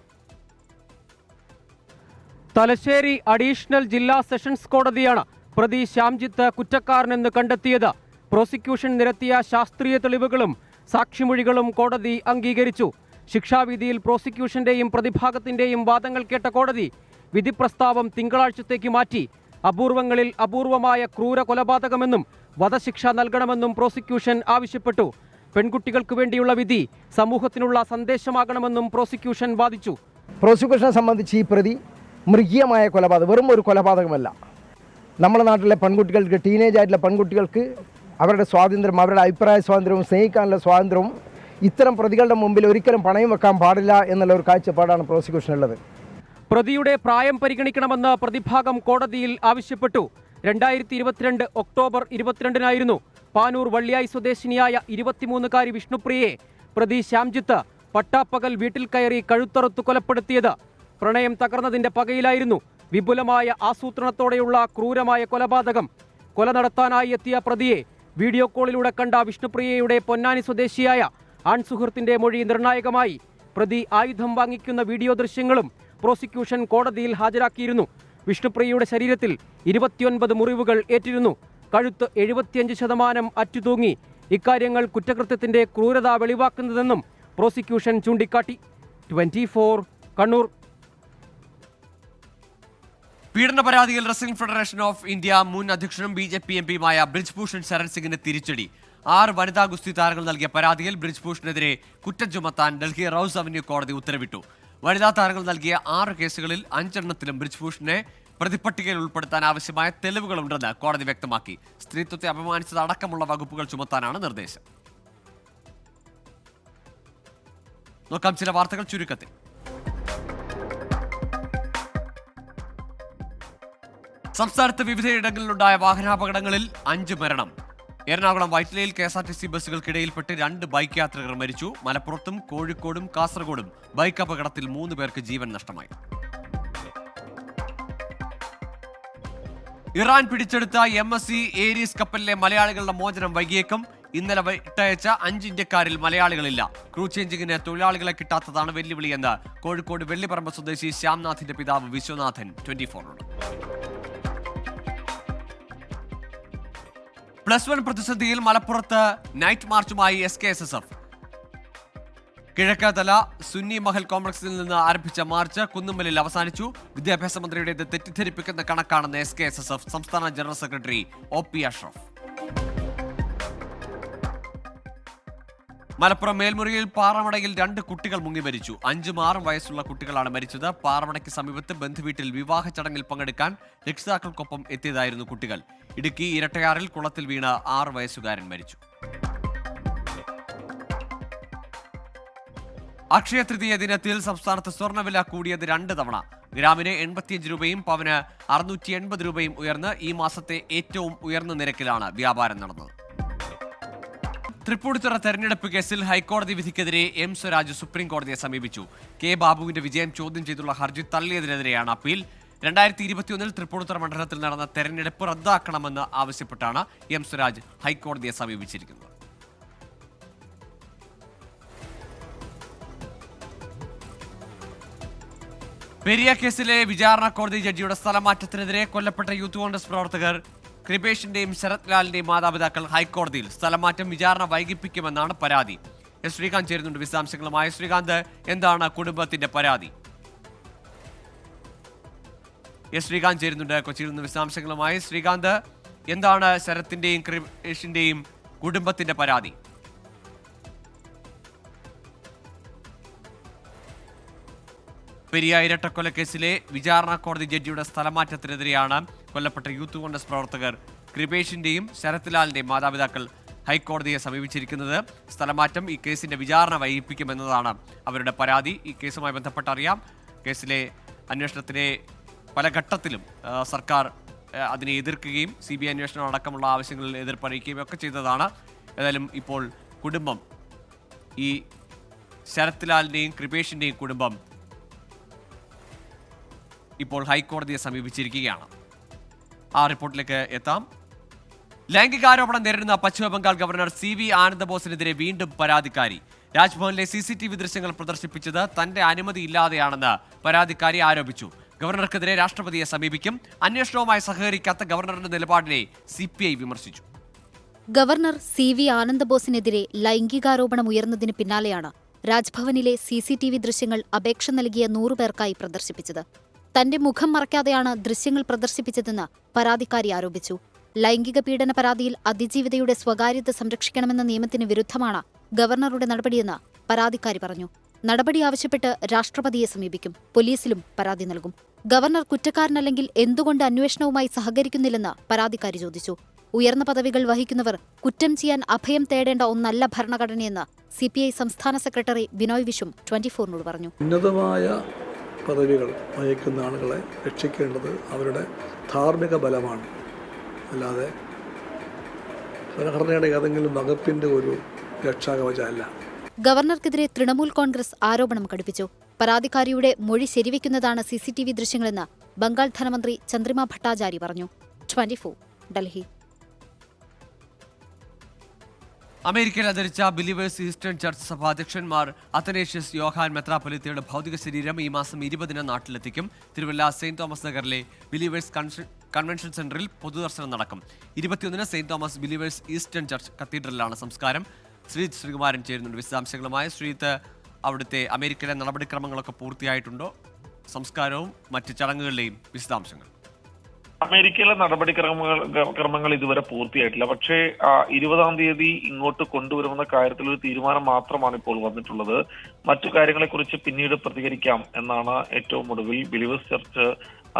തലശ്ശേരി അഡീഷണൽ ജില്ലാ സെഷൻസ് കോടതിയാണ് പ്രതി ശ്യാംജിത്ത് കുറ്റക്കാരനെന്ന് കണ്ടെത്തിയത്. പ്രോസിക്യൂഷൻ നിരത്തിയ ശാസ്ത്രീയ തെളിവുകളും സാക്ഷിമൊഴികളും കോടതി അംഗീകരിച്ചു. ശിക്ഷാവിധിയിൽ പ്രോസിക്യൂഷന്റെയും പ്രതിഭാഗത്തിന്റെയും വാദങ്ങൾ കേട്ട കോടതി വിധി പ്രസ്താവം തിങ്കളാഴ്ചത്തേക്ക് മാറ്റി. അപൂർവങ്ങളിൽ അപൂർവമായ ക്രൂര കൊലപാതകമെന്നും വധശിക്ഷ നൽകണമെന്നും പ്രോസിക്യൂഷൻ ആവശ്യപ്പെട്ടു. പെൺകുട്ടികൾക്ക് വേണ്ടിയുള്ള വിധി സമൂഹത്തിനുള്ള സന്ദേശമാകണമെന്നും പ്രോസിക്യൂഷൻ വാദിച്ചു. പ്രോസിക്യൂഷനെ സംബന്ധിച്ച് ഈ പ്രതി മൃഗീയമായ കൊലപാതകം വെറും ഒരു കൊലപാതകമല്ല. നമ്മുടെ നാട്ടിലെ പെൺകുട്ടികൾക്ക്, ടീനേജ് ആയിട്ടുള്ള പെൺകുട്ടികൾക്ക് അവരുടെ സ്വാതന്ത്ര്യം, അവരുടെ അഭിപ്രായ സ്വാതന്ത്ര്യവും സ്നേഹിക്കാനുള്ള സ്വാതന്ത്ര്യവും ഇത്തരം പ്രതികളുടെ മുമ്പിൽ ഒരിക്കലും പണയം വെക്കാൻ പാടില്ല എന്നുള്ള ഒരു കാഴ്ചപ്പാടാണ് പ്രോസിക്യൂഷനുള്ളത്. പ്രതിയുടെ പ്രായം പരിഗണിക്കണമെന്ന് പ്രതിഭാഗം കോടതിയിൽ ആവശ്യപ്പെട്ടു. 2022 ഒക്ടോബർ 22-നായിരുന്നു പാനൂർ വള്ളിയായി സ്വദേശിനിയായ 23-കാരി വിഷ്ണുപ്രിയയെ പ്രതി ശ്യാംജിത്ത് പട്ടാപ്പകൽ വീട്ടിൽ കയറി കഴുത്തറുത്ത് കൊലപ്പെടുത്തിയത്. പ്രണയം തകർന്നതിന്റെ പകയിലായിരുന്നു വിപുലമായ ആസൂത്രണത്തോടെയുള്ള ക്രൂരമായ കൊലപാതകം. കൊല നടത്താനായി എത്തിയ പ്രതിയെ വീഡിയോ കോളിലൂടെ കണ്ട വിഷ്ണുപ്രിയയുടെ പൊന്നാനി സ്വദേശിയായ ആൺസുഹൃത്തിന്റെ മൊഴി നിർണായകമായി. പ്രതി ആയുധം വാങ്ങിക്കുന്ന വീഡിയോ ദൃശ്യങ്ങളും പ്രോസിക്യൂഷൻ കോടതിയിൽ ഹാജരാക്കിയിരുന്നു. വിഷ്ണുപ്രിയയുടെ ശരീരത്തിൽ 29 മുറിവുകൾ ഏറ്റിരുന്നു. കഴുത്ത് 75% അറ്റുതൂങ്ങി. ഇക്കാര്യങ്ങൾ കുറ്റകൃത്യത്തിന്റെ ക്രൂരത വെളിവാക്കുന്നതെന്നും പ്രോസിക്യൂഷൻ ചൂണ്ടിക്കാട്ടി. 24 കണ്ണൂർ. പീഡന പരാതിയിൽ റെസ്ലിംഗ് ഫെഡറേഷൻ ഓഫ് ഇന്ത്യ മുൻ അധ്യക്ഷനും BJP MPയുമായ ബ്രിജ്ഭൂഷൺ ശരൺ സിംഗിന് തിരിച്ചടി. 6 വനിതാ ഗുസ്തി താരങ്ങൾ നൽകിയ പരാതിയിൽ ബ്രിജ്ഭൂഷണെതിരെ കുറ്റം ചുമത്താൻ ഡൽഹി റൌസ് അവന്യൂ കോടതി ഉത്തരവിട്ടു. വനിതാ താരങ്ങൾ നൽകിയ 6 കേസുകളിൽ 5 എണ്ണത്തിലും ബ്രിജ്ഭൂഷണെ പ്രതിപട്ടികയിൽ ഉൾപ്പെടുത്താൻ ആവശ്യമായ തെളിവുകളുണ്ടെന്ന് കോടതി വ്യക്തമാക്കി. സ്ത്രീത്വത്തെ അപമാനിച്ചത് അടക്കമുള്ള വകുപ്പുകൾ ചുമത്താനാണ് നിർദ്ദേശം. നോക്കാം ചില വാർത്തകൾ ചുരുക്കത്തിൽ. സംസ്ഥാനത്ത് വിവിധയിടങ്ങളിലുണ്ടായ വാഹനാപകടങ്ങളിൽ 5 മരണം. എറണാകുളം വൈറ്റിലയിൽ KSRTC ബസ്സുകൾക്കിടയിൽപ്പെട്ട് 2 ബൈക്ക് യാത്രികർ മരിച്ചു. മലപ്പുറത്തും കോഴിക്കോടും കാസർഗോഡും ബൈക്ക് അപകടത്തിൽ 3 പേർക്ക് ജീവൻ നഷ്ടമായി. ഇറാൻ പിടിച്ചെടുത്ത MSC ഏരീസ് കപ്പലിലെ മലയാളികളുടെ മോചനം വൈകിയേക്കും. ഇന്നലെ വിട്ടയച്ച 5 ഇന്ത്യക്കാരിൽ മലയാളികളില്ല. ക്രൂ ചേഞ്ചിങ്ങിന് തൊഴിലാളികളെ കിട്ടാത്തതാണ് വെല്ലുവിളിയെന്ന് കോഴിക്കോട് വെള്ളിപ്പറമ്പ് സ്വദേശി ശ്യാംനാഥിന്റെ പിതാവ് വിശ്വനാഥൻ 24നോട്. +1 പ്രതിസന്ധിയിൽ മലപ്പുറത്ത് നൈറ്റ് മാർച്ചുമായി SKSSF. കിഴക്കതല സുന്നി മഹൽ കോംപ്ലക്സിൽ നിന്ന് ആരംഭിച്ച മാർച്ച് കുന്നുമ്മലിൽ അവസാനിച്ചു. വിദ്യാഭ്യാസ മന്ത്രിയുടേത് തെറ്റിദ്ധരിപ്പിക്കുന്ന കണക്കാണെന്ന് SKSSF സംസ്ഥാന general secretary OP Ashraf. Malappuram മേൽമുറിയിൽ പാറമടയിൽ 2 കുട്ടികൾ മുങ്ങി മരിച്ചു. 5ഉം 6ഉം വയസ്സുള്ള കുട്ടികളാണ് മരിച്ചത്. പാറമടയ്ക്ക് സമീപത്ത് ബന്ധുവീട്ടിൽ വിവാഹ ചടങ്ങിൽ പങ്കെടുക്കാൻ രക്ഷിതാക്കൾക്കൊപ്പം എത്തിയതായിരുന്നു കുട്ടികൾ. ഇടുക്കി ഇരട്ടയാറിൽ കുളത്തിൽ വീണ 6 വയസ്സുകാരൻ മരിച്ചു. അക്ഷയ തൃതീയ ദിനത്തിൽ സംസ്ഥാനത്ത് സ്വർണ്ണവില കൂടിയത് 2 തവണ. ഗ്രാമിന് 85 രൂപയും പവന് 680 രൂപയും ഉയർന്ന് ഈ മാസത്തെ ഏറ്റവും ഉയർന്ന നിരക്കിലാണ് വ്യാപാരം നടന്നത്. തൃപ്പൂണിത്തുറ തെരഞ്ഞെടുപ്പ് കേസിൽ ഹൈക്കോടതി വിധിക്കെതിരെ M സ്വരാജ് സുപ്രീം കോടതിയെ സമീപിച്ചു. K ബാബുവിന്റെ വിജയം ചോദ്യം ചെയ്തുള്ള ഹർജി തള്ളിയതിനെതിരെയാണ് അപ്പീൽ. 2021 തൃപ്പൂണിത്തുറ മണ്ഡലത്തിൽ നടന്ന തെരഞ്ഞെടുപ്പ് റദ്ദാക്കണമെന്ന് ആവശ്യപ്പെട്ടാണ് M സ്വരാജ് ഹൈക്കോടതിയെ സമീപിച്ചിരിക്കുന്നത്. പെരിയ കേസിലെ വിചാരണ കോടതി ജഡ്ജിയുടെ സ്ഥലമാറ്റത്തിനെതിരെ കൊല്ലപ്പെട്ട യൂത്ത് കോൺഗ്രസ് പ്രവർത്തകർ കൃപേഷിന്റെയും ശരത് ലാലിന്റെയും മാതാപിതാക്കൾ ഹൈക്കോടതിയിൽ. സ്ഥലമാറ്റം വിചാരണ വൈകിപ്പിക്കുമെന്നാണ് പരാതി. ശ്രീകാന്ത് ചേരുന്നുണ്ട് വിശദാംശങ്ങളുമായി. ശ്രീകാന്ത്, എന്താണ് കുടുംബത്തിന്റെ പരാതി? ശ്രീകാന്ത് ചേരുന്നുണ്ട് കൊച്ചിയിൽ നിന്ന് വിശദാംശങ്ങളുമായി. ശ്രീകാന്ത്, എന്താണ് ശരത്തിന്റെയും കൃപേഷിന്റെയും കുടുംബത്തിന്റെ പരാതി? പെരിയ ഇരട്ടക്കൊലക്കേസിലെ വിചാരണ കോടതി ജഡ്ജിയുടെ സ്ഥലമാറ്റത്തിനെതിരെയാണ് കൊല്ലപ്പെട്ട യൂത്ത് കോൺഗ്രസ് പ്രവർത്തകർ കൃപേഷിന്റെയും ശരത് ലാലിന്റെയും മാതാപിതാക്കൾ ഹൈക്കോടതിയെ സമീപിച്ചിരിക്കുന്നത്. സ്ഥലമാറ്റം ഈ കേസിന്റെ വിചാരണ വൈകിപ്പിക്കുമെന്നതാണ് അവരുടെ പരാതി. ഈ കേസുമായി ബന്ധപ്പെട്ടറിയാം, കേസിലെ അന്വേഷണത്തിലെ പല ഘട്ടത്തിലും സർക്കാർ അതിനെ എതിർക്കുകയും CBI അന്വേഷണം അടക്കമുള്ള ആവശ്യങ്ങളിൽ എതിർപ്പറിയിക്കുകയും ഒക്കെ ചെയ്തതാണ്. ഏതായാലും ഇപ്പോൾ കുടുംബം, ഈ ശരത് ലാലിന്റെയും കൃപേഷിന്റെയും കുടുംബം ഇപ്പോൾ ഹൈക്കോടതിയെ സമീപിച്ചിരിക്കുകയാണ്. ആ റിപ്പോർട്ടിലേക്ക് എത്താം. ലൈംഗികാരോപണം നേരിടുന്ന പശ്ചിമബംഗാൾ ഗവർണർ CV ആനന്ദബോസിനെതിരെ വീണ്ടും പരാതിക്കാരി. രാജ്ഭവനിലെ CCTV ദൃശ്യങ്ങൾ പ്രദർശിപ്പിച്ചത് തന്റെ അനുമതിയില്ലാതെയാണെന്ന് പരാതിക്കാരി ആരോപിച്ചു. ഗവർണർക്കെതിരെ രാഷ്ട്രപതിയെ സമീപിക്കും. അന്വേഷണവുമായി സഹകരിക്കാത്ത ഗവർണറുടെ നിലപാടിനെ CPI വിമർശിച്ചു. ഗവർണർ CV ആനന്ദബോസിനെതിരെ ലൈംഗികാരോപണം ഉയർന്നതിന് പിന്നാലെയാണ് രാജ്ഭവനിലെ CCTV ദൃശ്യങ്ങൾ അപേക്ഷ നൽകിയ 100 പേർക്കായി പ്രദർശിപ്പിച്ചത്. തന്റെ മുഖം മറയ്ക്കാതെയാണ് ദൃശ്യങ്ങൾ പ്രദർശിപ്പിച്ചതെന്ന് പരാതിക്കാരി ആരോപിച്ചു. ലൈംഗിക പീഡന പരാതിയിൽ അതിജീവിതയുടെ സ്വകാര്യത സംരക്ഷിക്കണമെന്ന നിയമത്തിന് വിരുദ്ധമാണ് ഗവർണറുടെ നടപടിയെന്ന് പരാതിക്കാരി പറഞ്ഞു. നടപടി ആവശ്യപ്പെട്ട് രാഷ്ട്രപതിയെ സമീപിക്കും. പോലീസിലും പരാതി നൽകും. ഗവർണർ കുറ്റക്കാരനല്ലെങ്കിൽ എന്തുകൊണ്ട് അന്വേഷണവുമായി സഹകരിക്കുന്നില്ലെന്ന് പരാതിക്കാരി ചോദിച്ചു. ഉയർന്ന പദവികൾ വഹിക്കുന്നവർ കുറ്റം ചെയ്യാൻ അഭയം തേടേണ്ട ഒന്നല്ല ഭരണഘടനയെന്ന് CPI സംസ്ഥാന സെക്രട്ടറി ബിനോയ് വിശ്വം 24 പറഞ്ഞു. ഉന്നതമായ പദവികൾ വഹിക്കുന്ന ആളുകളെ രക്ഷിക്കേണ്ടത് അവരുടെ ധാർമ്മിക ബലമാണ്, അല്ലാതെ ഭരണഘടനയുടെ ഏതെങ്കിലും വകുപ്പിന്റെ ഒരു രക്ഷാകവചമല്ല. ഗവർണർക്കെതിരെ തൃണമൂൽ കോൺഗ്രസ് ആരോപണം കടുപ്പിച്ചു. പരാതിക്കാരിയുടെ മൊഴി ശരിവെക്കുന്നതാണ് CCTV ദൃശ്യങ്ങളെന്ന് ബംഗാൾ ധനമന്ത്രി ചന്ദ്രിമ ഭട്ടാചാരി പറഞ്ഞു. 24 ഡൽഹി. അമേരിക്കയിൽ അന്തരിച്ച ബിലീവേഴ്സ് ഈസ്റ്റേൺ ചർച്ച് സഭ അധ്യക്ഷന്മാർ അത്തനേഷ്യസ് യോഹാൻ മെത്രാപ്പൊലീത്തയുടെ ഭൗതിക ശരീരം ഈ മാസം 20-ന് നാട്ടിലെത്തിക്കും. തിരുവല്ല സെയിന്റ് തോമസ് നഗറിലെ ബിലീവേഴ്സ് കൺവെൻഷൻ സെന്ററിൽ പൊതുദർശനം നടക്കും. 21-ന് Saint Thomas believers eastern church കത്തീഡ്രലിലാണ് സംസ്കാരം. ശ്രീകുമാരൻ ചേരുന്നുണ്ട് വിശദാംശങ്ങളുമായി. ശ്രീത്ത്, അവിടുത്തെ അമേരിക്കയിലെ നടപടിക്രമങ്ങളൊക്കെ പൂർത്തിയായിട്ടുണ്ടോ? സംസ്കാരവും മറ്റ് ചടങ്ങുകളുടെയും വിശദാംശങ്ങൾ. അമേരിക്കയിലെ നടപടിക്രമങ്ങൾ ഇതുവരെ പൂർത്തിയായിട്ടില്ല. പക്ഷേ 20-ാം തീയതി ഇങ്ങോട്ട് കൊണ്ടുവരുമെന്ന കാര്യത്തിൽ ഒരു തീരുമാനം മാത്രമാണ് ഇപ്പോൾ വന്നിട്ടുള്ളത്. മറ്റു കാര്യങ്ങളെക്കുറിച്ച് പിന്നീട് പ്രതികരിക്കാം എന്നാണ് ഏറ്റവും ഒടുവിൽ ബിലീവേഴ്സ് ചർച്ച്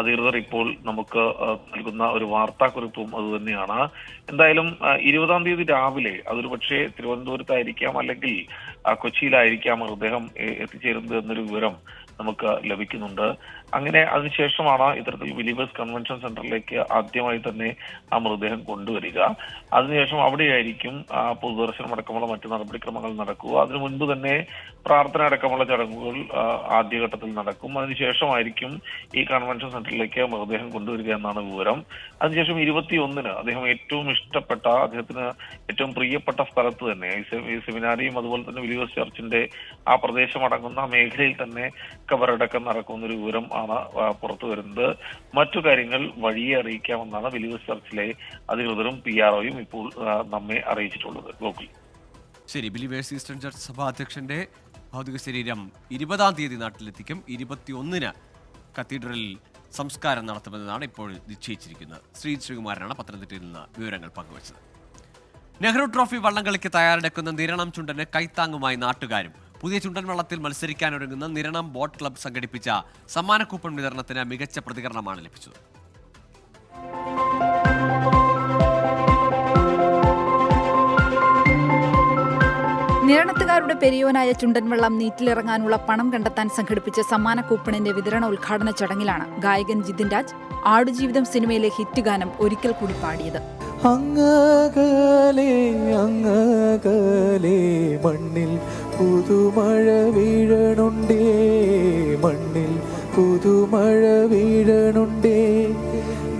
അധികൃതർ ഇപ്പോൾ നമുക്ക് നൽകുന്ന ഒരു വാർത്താക്കുറിപ്പും അതുതന്നെയാണ്. എന്തായാലും 20-ാം തീയതി രാവിലെ അതൊരു പക്ഷേ തിരുവനന്തപുരത്തായിരിക്കാം അല്ലെങ്കിൽ കൊച്ചിയിലായിരിക്കാം മൃതദേഹം എത്തിച്ചേരുന്നത് എന്നൊരു വിവരം നമുക്ക് ലഭിക്കുന്നുണ്ട്. അങ്ങനെ അതിനുശേഷമാണ് ഇത്തരത്തിൽ ബിലീവേഴ്സ് കൺവെൻഷൻ സെന്ററിലേക്ക് ആദ്യമായി തന്നെ ആ മൃതദേഹം കൊണ്ടുവരിക. അതിനുശേഷം അവിടെയായിരിക്കും പൊതുദർശനം അടക്കമുള്ള മറ്റു നടപടിക്രമങ്ങൾ നടക്കുക. അതിനു മുൻപ് തന്നെ പ്രാർത്ഥന അടക്കമുള്ള ചടങ്ങുകൾ ആദ്യഘട്ടത്തിൽ നടക്കും. അതിനുശേഷമായിരിക്കും ഈ കൺവെൻഷൻ സെന്ററിലേക്ക് മൃതദേഹം കൊണ്ടുവരിക എന്നാണ് വിവരം. അതിനുശേഷം 21-ന് അദ്ദേഹം ഏറ്റവും ഇഷ്ടപ്പെട്ട, അദ്ദേഹത്തിന് ഏറ്റവും പ്രിയപ്പെട്ട സ്ഥലത്ത് തന്നെ ഈ സെമിനാരിയും അതുപോലെ തന്നെ ബിലീവേഴ്സ് ചർച്ചിന്റെ ആ പ്രദേശം അടങ്ങുന്ന മേഖലയിൽ തന്നെ കബറടക്കം നടക്കുന്നൊരു വിവരം ആണ് പുറത്തു വരുന്നത്. മറ്റു കാര്യങ്ങൾ വഴിയെ അറിയിക്കാമെന്നാണ് ബിലീവേഴ്സ് ചർച്ചിലെ അധികൃതരും PROയും ഇപ്പോൾ നമ്മെ അറിയിച്ചിട്ടുള്ളത്. ഗോകുൽ. ശരി, ബിലീവേഴ്സ് ഈസ്റ്റേൺ ചർച്ച് സഭാ അധ്യക്ഷന്റെ ഭൗതിക ശരീരം 20-ാം തീയതി നാട്ടിലെത്തിക്കും. 21-ന് കത്തീഡ്രലിൽ സംസ്കാരം നടത്തുമെന്നാണ് ഇപ്പോൾ നിശ്ചയിച്ചിരിക്കുന്നത്. ശ്രീകുമാരനാണ് പത്തനംതിട്ടയിൽ നിന്ന് വിവരങ്ങൾ പങ്കുവച്ചത്. നെഹ്റു ട്രോഫി വള്ളംകളിക്ക് തയ്യാറെടുക്കുന്ന നിരണം ചുണ്ടന് കൈത്താങ്ങുമായി നാട്ടുകാരും. പുതിയ ചുണ്ടൻ വള്ളത്തിൽ മത്സരിക്കാനൊരുങ്ങുന്ന നിരണം ബോട്ട് ക്ലബ്ബ് സംഘടിപ്പിച്ച സമ്മാന കൂപ്പൺ വിതരണത്തിന് മികച്ച പ്രതികരണമാണ് ലഭിച്ചത്. നിരണത്തുകാരുടെ പെരിയോനായ ചുണ്ടൻവള്ളം നീറ്റിലിറങ്ങാനുള്ള പണം കണ്ടെത്താൻ സംഘടിപ്പിച്ച സമ്മാന കൂപ്പണിന്റെ വിതരണ ഉദ്ഘാടന ചടങ്ങിലാണ് ഗായകൻ ജിതിൻ രാജ് ആടുജീവിതം സിനിമയിലെ ഹിറ്റ് ഗാനം ഒരിക്കൽ കൂടി പാടിയത്. അങ്ങകലെ അങ്ങകലെ മണ്ണിൽ പുതുമഴ വീഴണുണ്ടേ, മണ്ണിൽ പുതുമഴ വീഴണുണ്ടേ,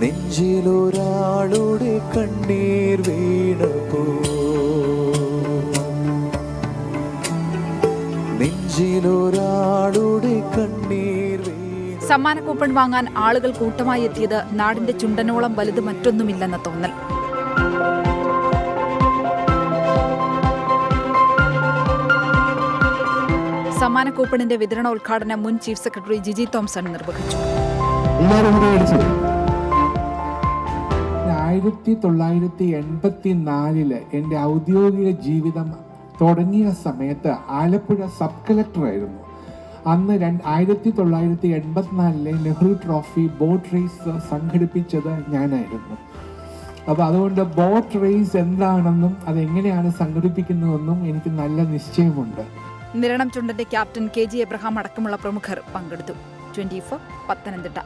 നെഞ്ചിലൊരാളുടെ കണ്ണീർ വീണപ്പോ, നെഞ്ചിലൊരാളുടെ കണ്ണീർ. സമ്മാന കൂപ്പൺ വാങ്ങാൻ ആളുകൾ കൂട്ടമായി എത്തിയത് നാടിന്റെ ചുണ്ടനോളം വലുത് മറ്റൊന്നുമില്ലെന്ന തോന്നൽ. സമ്മാന കൂപ്പണിന്റെ വിതരണോദ്ഘാടനം മുൻ ചീഫ് സെക്രട്ടറി ജിജി തോംസൺ നിർവഹിച്ചു. 1984 എൻ്റെ ഔദ്യോഗിക ജീവിതം തുടങ്ങിയ സമയത്ത് ആലപ്പുഴ സബ് കളക്ടറായിരുന്നു. അന്ന് 1984 നെഹ്റു ട്രോഫി ബോട്ട് റേസ് സംഘടിപ്പിച്ചത് ഞാനായിരുന്നു. അപ്പോൾ അതുകൊണ്ട് ബോട്ട് റേസ് എന്താണെന്നും അതെങ്ങനെയാണ് സംഘടിപ്പിക്കുന്നതെന്നും എനിക്ക് നല്ല നിശ്ചയമുണ്ട്. നിരണം ചുണ്ടന്റെ ക്യാപ്റ്റൻ KG എബ്രഹാം അടക്കമുള്ള പ്രമുഖർ പങ്കെടുത്തു. 24 പത്തനംതിട്ട.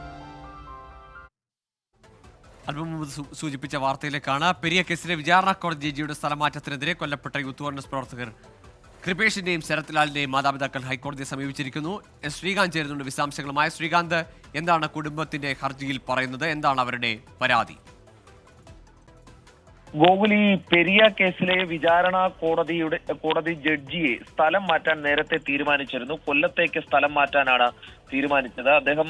അല്പം മുമ്പ് സൂചിപ്പിച്ച വാർത്തയിലേക്കാണ്. പെരിയ കേസിലെ വിചാരണ കോടതി ജഡ്ജിയുടെ സ്ഥലമാറ്റത്തിനെതിരെ കൊല്ലപ്പെട്ട യൂത്ത് കോൺഗ്രസ് പ്രവർത്തകർ കൃപേഷിന്റെയും ശരത്ലാലിന്റെയും മാതാപിതാക്കൾ ഹൈക്കോടതിയെ സമീപിച്ചിരിക്കുന്നു. ശ്രീകാന്ത് ചേരുന്നുണ്ട് വിശദാംശങ്ങളുമായി. ശ്രീകാന്ത്, എന്താണ് കുടുംബത്തിന്റെ ഹർജിയിൽ പറയുന്നത്? എന്താണ് അവരുടെ പരാതി? ഗോകുലി, പെരിയ കേസിലെ വിചാരണ കോടതി ജഡ്ജിയെ സ്ഥലം മാറ്റാൻ നേരത്തെ തീരുമാനിച്ചിരുന്നു. കൊല്ലത്തേക്ക് സ്ഥലം മാറ്റാനാണ് തീരുമാനിച്ചത്. അദ്ദേഹം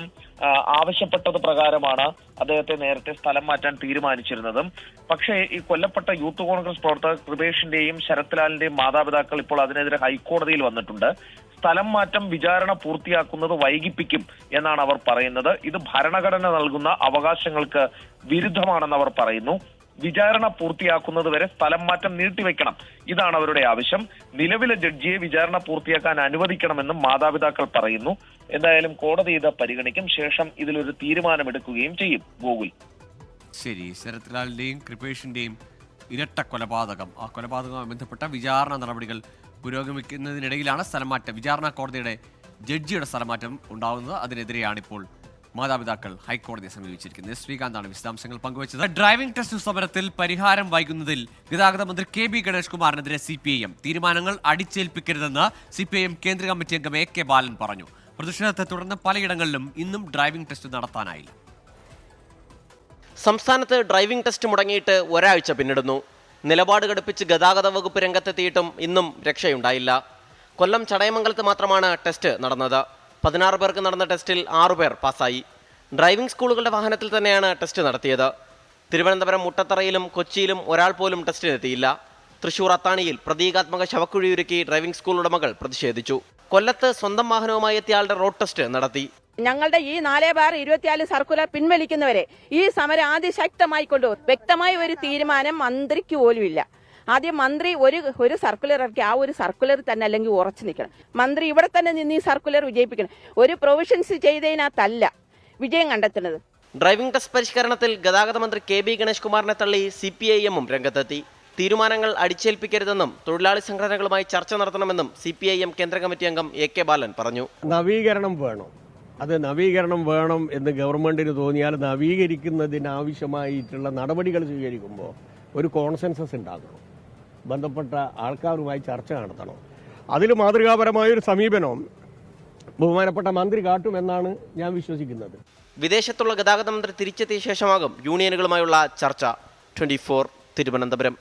ആവശ്യപ്പെട്ടത് പ്രകാരമാണ് അദ്ദേഹത്തെ നേരത്തെ സ്ഥലം മാറ്റാൻ തീരുമാനിച്ചിരുന്നതും. പക്ഷേ ഈ കൊല്ലപ്പെട്ട യൂത്ത് കോൺഗ്രസ് പ്രവർത്തകർ കൃപേഷിന്റെയും ശരത്ലാലിന്റെയും മാതാപിതാക്കൾ ഇപ്പോൾ അതിനെതിരെ ഹൈക്കോടതിയിൽ വന്നിട്ടുണ്ട്. സ്ഥലം മാറ്റം വിചാരണ പൂർത്തിയാക്കുന്നത് വൈകിപ്പിക്കും എന്നാണ് അവർ പറയുന്നത്. ഇത് ഭരണഘടന നൽകുന്ന അവകാശങ്ങൾക്ക് വിരുദ്ധമാണെന്ന് അവർ പറയുന്നു. വിചാരണ പൂർത്തിയാക്കുന്നത് വരെ സ്ഥലം മാറ്റം നീട്ടിവെക്കണം, ഇതാണ് അവരുടെ ആവശ്യം. നിലവിലെ ജഡ്ജിയെ വിചാരണ പൂർത്തിയാക്കാൻ അനുവദിക്കണമെന്നും മാതാപിതാക്കൾ പറയുന്നു. എന്തായാലും കോടതി ഇത് പരിഗണിക്കും, ശേഷം ഇതിലൊരു തീരുമാനമെടുക്കുകയും ചെയ്യും. ഗോകുൽ, ശരി. ശരത്ലാലിന്റെയും കൃപേഷിന്റെയും ഇരട്ട കൊലപാതകം, ആ കൊലപാതകവുമായി ബന്ധപ്പെട്ട വിചാരണ നടപടികൾ പുരോഗമിക്കുന്നതിനിടയിലാണ് സ്ഥലംമാറ്റം, വിചാരണ കോടതിയുടെ ജഡ്ജിയുടെ സ്ഥലമാറ്റം ഉണ്ടാകുന്നത്. അതിനെതിരെയാണ് ഇപ്പോൾ മാതാപിതാക്കൾ ഹൈക്കോടതിയെ സമീപിച്ചിരിക്കുന്നത്. ശ്രീകാന്താണ് വിശദാംശങ്ങൾ പങ്കുവച്ചത്. ഡ്രൈവിംഗ് ടെസ്റ്റ് സമരത്തിൽ പരിഹാരം വൈകുന്നതിൽ ഗതാഗത മന്ത്രി കെ ബി ഗണേഷ് കുമാറിനെതിരെ CPIM തീരുമാനങ്ങൾ അടിച്ചേൽപ്പിക്കരുതെന്ന് CPIM കേന്ദ്ര കമ്മിറ്റി അംഗം AK ബാലൻ പറഞ്ഞു. പ്രതിഷേധത്തെ തുടർന്ന് പലയിടങ്ങളിലും ഇന്നും ഡ്രൈവിംഗ് ടെസ്റ്റ് നടത്താനായില്ല. സംസ്ഥാനത്ത് ഡ്രൈവിംഗ് ടെസ്റ്റ് മുടങ്ങിയിട്ട് ഒരാഴ്ച പിന്നിടുന്നു. നിലപാട് ഘടിപ്പിച്ച് ഗതാഗത വകുപ്പ് രംഗത്തെത്തിയിട്ടും ഇന്നും രക്ഷയുണ്ടായില്ല. കൊല്ലം ചടയമംഗലത്ത് മാത്രമാണ് ടെസ്റ്റ് നടന്നത്. 16 പേർക്ക് നടന്ന ടെസ്റ്റിൽ 6 പേർ പാസ്സായി. ഡ്രൈവിംഗ് സ്കൂളുകളുടെ വാഹനത്തിൽ തന്നെയാണ് ടെസ്റ്റ് നടത്തിയത്. തിരുവനന്തപുരം മുട്ടത്തറയിലും കൊച്ചിയിലും ഒരാൾ പോലും ടെസ്റ്റിനെത്തിയില്ല. തൃശൂർ അത്താണിയിൽ പ്രതീകാത്മക ശവക്കുഴിയൊരുക്കി ഡ്രൈവിംഗ് സ്കൂൾ ഉടമകൾ പ്രതിഷേധിച്ചു. കൊല്ലത്ത് സ്വന്തം വാഹനവുമായി എത്തിയയാളുടെ റോഡ് ടെസ്റ്റ് നടത്തി. ഞങ്ങളുടെ ഈ 4/24 സർക്കുലർ പിൻവലിക്കുന്നവരെ ഈ സമരം അതിശക്തമായി കൊണ്ടുപോകും. വ്യക്തമായ ഒരു തീരുമാനം മന്ത്രിക്ക് പോലുമില്ല. ആദ്യം മന്ത്രി ഒരു സർക്കുലർ ഇറക്കി, ആ ഒരു സർക്കുലർ തന്നെ അല്ലെങ്കിൽ ഉറച്ചു നിൽക്കണം. മന്ത്രി ഇവിടെ തന്നെ നിന്ന് ഈ സർക്കുലർ വിജയിപ്പിക്കണം. ഒരു പ്രൊവിഷൻസ് ചെയ്തതിനകത്തല്ല വിജയം കണ്ടെത്തുന്നത്. ഡ്രൈവിംഗ് ടെസ്റ്റ് പരിഷ്കരണത്തിൽ ഗതാഗത മന്ത്രി കെ ബി ഗണേഷ് കുമാറിനെ തള്ളി CPIM രംഗത്തെത്തി. തീരുമാനങ്ങൾ അടിച്ചേൽപ്പിക്കരുതെന്നും തൊഴിലാളി സംഘടനകളുമായി ചർച്ച നടത്തണമെന്നും CPIM കേന്ദ്ര കമ്മിറ്റി അംഗം AK ബാലൻ പറഞ്ഞു. നവീകരണം വേണം, അത് നവീകരണം വേണം എന്ന് ഗവൺമെന്റിന് തോന്നിയാൽ നവീകരിക്കുന്നതിനാവശ്യമായിട്ടുള്ള നടപടികൾ സ്വീകരിക്കുമ്പോൾ ഒരു കോൺസെൻസസ് ഉണ്ടാകണം. ബന്ധപ്പെട്ട ആൾക്കാരുമായി ചർച്ച നടത്തണം. അതിൽ മാതൃകാപരമായൊരു സമീപനം ബഹുമാനപ്പെട്ട മന്ത്രി കാട്ടുമെന്നാണ് ഞാൻ വിശ്വസിക്കുന്നത്. വിദേശത്തുള്ള ഗതാഗത മന്ത്രി തിരിച്ചെത്തിയ ശേഷമാകും യൂണിയനുകളുമായുള്ള ചർച്ച. 24 തിരുവനന്തപുരം.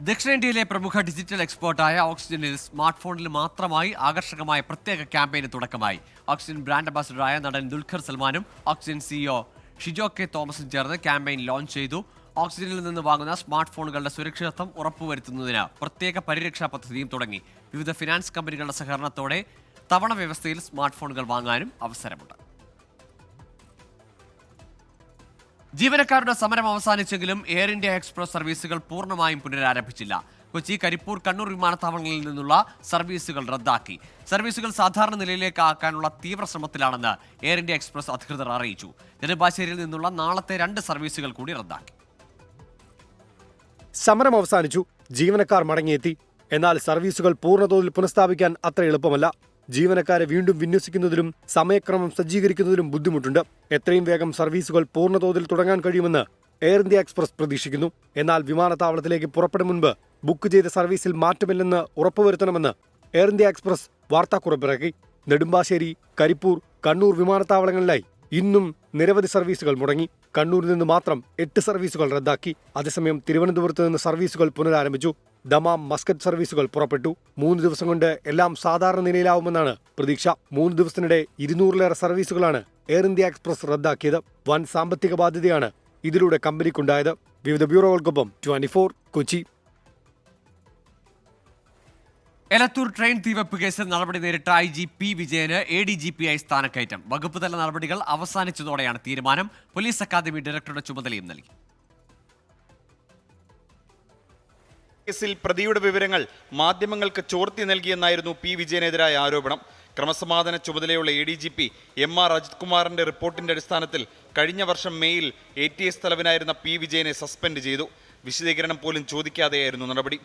ദക്ഷിണേന്ത്യയിലെ പ്രമുഖ ഡിജിറ്റൽ എക്സ്പോർട്ടായ ഓക്സിജനിൽ സ്മാർട്ട് ഫോണിൽ മാത്രമായി ആകർഷകമായ പ്രത്യേക ക്യാമ്പയിന് തുടക്കമായി. ഓക്സിജൻ ബ്രാൻഡ് അംബാസിഡറായ നടൻ ദുൽഖർ സൽമാനും ഓക്സിജൻ CEO ഷിജോ കെ തോമസും ചേർന്ന് ക്യാമ്പയിൻ ലോഞ്ച് ചെയ്തു. ഓക്സിജനിൽ നിന്ന് വാങ്ങുന്ന സ്മാർട്ട് ഫോണുകളുടെ സുരക്ഷിതത്വം ഉറപ്പുവരുത്തുന്നതിന് പ്രത്യേക പരിരക്ഷാ പദ്ധതിയും തുടങ്ങി. വിവിധ ഫിനാൻസ് കമ്പനികളുടെ സഹകരണത്തോടെ തവണ വ്യവസ്ഥയിൽ സ്മാർട്ട് ഫോണുകൾ വാങ്ങാനും അവസരമുണ്ട്. ജീവനക്കാരുടെ സമരം അവസാനിച്ചെങ്കിലും എയർ ഇന്ത്യ എക്സ്പ്രസ് സർവീസുകൾ പൂർണ്ണമായും പുനരാരംഭിച്ചില്ല. കൊച്ചി, കരിപ്പൂർ, കണ്ണൂർ വിമാനത്താവളങ്ങളിൽ നിന്നുള്ള സർവീസുകൾ റദ്ദാക്കി. സർവീസുകൾ സാധാരണ നിലയിലേക്ക് ആക്കാനുള്ള തീവ്ര ശ്രമത്തിലാണെന്ന് എയർ ഇന്ത്യ എക്സ്പ്രസ് അധികൃതർ അറിയിച്ചു. നെടുമ്പാശ്ശേരിയിൽ നിന്നുള്ള നാളത്തെ 2 സർവീസുകൾ കൂടി റദ്ദാക്കി. സമരം അവസാനിച്ചു, ജീവനക്കാർ മടങ്ങിയെത്തി. എന്നാൽ സർവീസുകൾ പൂർണ്ണതോതിൽ പുനഃസ്ഥാപിക്കാൻ അത്ര എളുപ്പമല്ല. ജീവനക്കാരെ വീണ്ടും വിന്യസിക്കുന്നതിലും സമയക്രമം സജ്ജീകരിക്കുന്നതിലും ബുദ്ധിമുട്ടുണ്ട്. എത്രയും വേഗം സർവീസുകൾ പൂർണ്ണതോതിൽ തുടങ്ങാൻ കഴിയുമെന്ന് എയർ ഇന്ത്യ എക്സ്പ്രസ് പ്രതീക്ഷിക്കുന്നു. എന്നാൽ വിമാനത്താവളത്തിലേക്ക് പുറപ്പെടും മുൻപ് ബുക്ക് ചെയ്ത സർവീസിൽ മാറ്റമില്ലെന്ന് ഉറപ്പുവരുത്തണമെന്ന് എയർ ഇന്ത്യ എക്സ്പ്രസ് വാർത്താക്കുറിപ്പിറക്കി. നെടുമ്പാശ്ശേരി, കരിപ്പൂർ, കണ്ണൂർ വിമാനത്താവളങ്ങളിലായി ഇന്നും നിരവധി സർവീസുകൾ മുടങ്ങി. കണ്ണൂരിൽ നിന്ന് മാത്രം 8 സർവീസുകൾ റദ്ദാക്കി. അതേസമയം തിരുവനന്തപുരത്ത് നിന്ന് സർവീസുകൾ പുനരാരംഭിച്ചു. ദമാം, മസ്കറ്റ് സർവീസുകൾ പുറപ്പെട്ടു. 3 ദിവസം കൊണ്ട് എല്ലാം സാധാരണ നിലയിലാവുമെന്നാണ് പ്രതീക്ഷ. 3 ദിവസത്തിനിടെ 200-ലേറെ സർവീസുകളാണ് എയർ ഇന്ത്യ എക്സ്പ്രസ് റദ്ദാക്കിയത്. വൻ സാമ്പത്തിക ബാധ്യതയാണ് ഇതിലൂടെ കമ്പനിക്കുണ്ടായത്. വിവിധ ബ്യൂറോകൾക്കൊപ്പം 24 കൊച്ചി. എലത്തൂർ ട്രെയിൻ തീവെപ്പ് കേസിൽ നടപടി നേരിട്ട IG P വിജയന് ADGP ആയി സ്ഥാനക്കയറ്റം. വകുപ്പ് തല നടപടികൾ അവസാനിച്ചതോടെയാണ് തീരുമാനം. പോലീസ് അക്കാദമി ഡയറക്ടറുടെ ചുമതലയും നൽകി. കേസിൽ പ്രതിയുടെ വിവരങ്ങൾ മാധ്യമങ്ങൾക്ക് ചോർത്തി നൽകിയെന്നായിരുന്നു P വിജയനെതിരായ ആരോപണം. ക്രമസമാധാന ചുമതലയുള്ള ADGP MR അജിത് കുമാറിന്റെ റിപ്പോർട്ടിന്റെ അടിസ്ഥാനത്തിൽ കഴിഞ്ഞ വർഷം മെയ്യിൽ ATS തലവനായിരുന്ന P വിജയനെ സസ്പെൻഡ് ചെയ്തു. വിശദീകരണം പോലും ചോദിക്കാതെയായിരുന്നു നടപടി.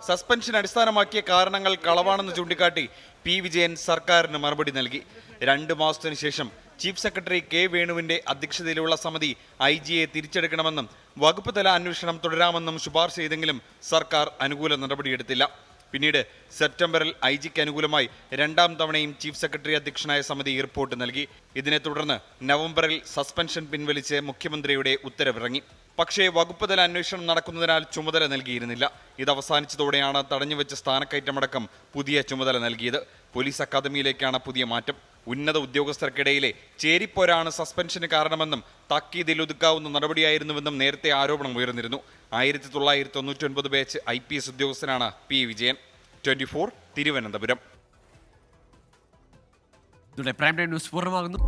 സസ്പെൻഷൻ അടിസ്ഥാനമാക്കിയ കാരണങ്ങൾ കളവാണെന്ന് ചൂണ്ടിക്കാട്ടി P വിജയൻ സർക്കാരിന് മറുപടി നൽകി. 2 മാസത്തിനു ശേഷം ചീഫ് സെക്രട്ടറി K വേണുവിന്റെ അധ്യക്ഷതയിലുള്ള സമിതി IG-യെ തിരിച്ചെടുക്കണമെന്നും വകുപ്പ് തല അന്വേഷണം തുടരാമെന്നും ശുപാർശ ചെയ്തെങ്കിലും സർക്കാർ അനുകൂല നടപടിയെടുത്തില്ല. P പിന്നീട് സെപ്റ്റംബറിൽ IG-ക്ക് അനുകൂലമായി രണ്ടാം തവണയും ചീഫ് സെക്രട്ടറി അധ്യക്ഷനായ സമിതി റിപ്പോർട്ട് നൽകി. ഇതിനെ തുടർന്ന് നവംബറിൽ സസ്പെൻഷൻ പിൻവലിച്ച് മുഖ്യമന്ത്രിയുടെ ഉത്തരവിറങ്ങി. പക്ഷേ വകുപ്പ് തല അന്വേഷണം നടക്കുന്നതിനാൽ ചുമതല നൽകിയിരുന്നില്ല. ഇത് അവസാനിച്ചതോടെയാണ് തടഞ്ഞുവെച്ച സ്ഥാനക്കയറ്റമടക്കം പുതിയ ചുമതല നൽകിയത്. പോലീസ് അക്കാദമിയിലേക്കാണ് പുതിയ മാറ്റം. ഉന്നത ഉദ്യോഗസ്ഥർക്കിടയിലെ ചേരിപ്പോരാണ് സസ്പെൻഷന് കാരണമെന്നും താക്കീതിൽ ഒതുക്കാവുന്ന നടപടിയായിരുന്നുവെന്നും നേരത്തെ ആരോപണം ഉയർന്നിരുന്നു. 1999 ബാച്ച് IPS ഉദ്യോഗസ്ഥനാണ് P. വിജയൻ. 24 തിരുവനന്തപുരം. ഇതോടെ പ്രൈം ടൈം ന്യൂസ് പൂർണ്ണമാകുന്നു.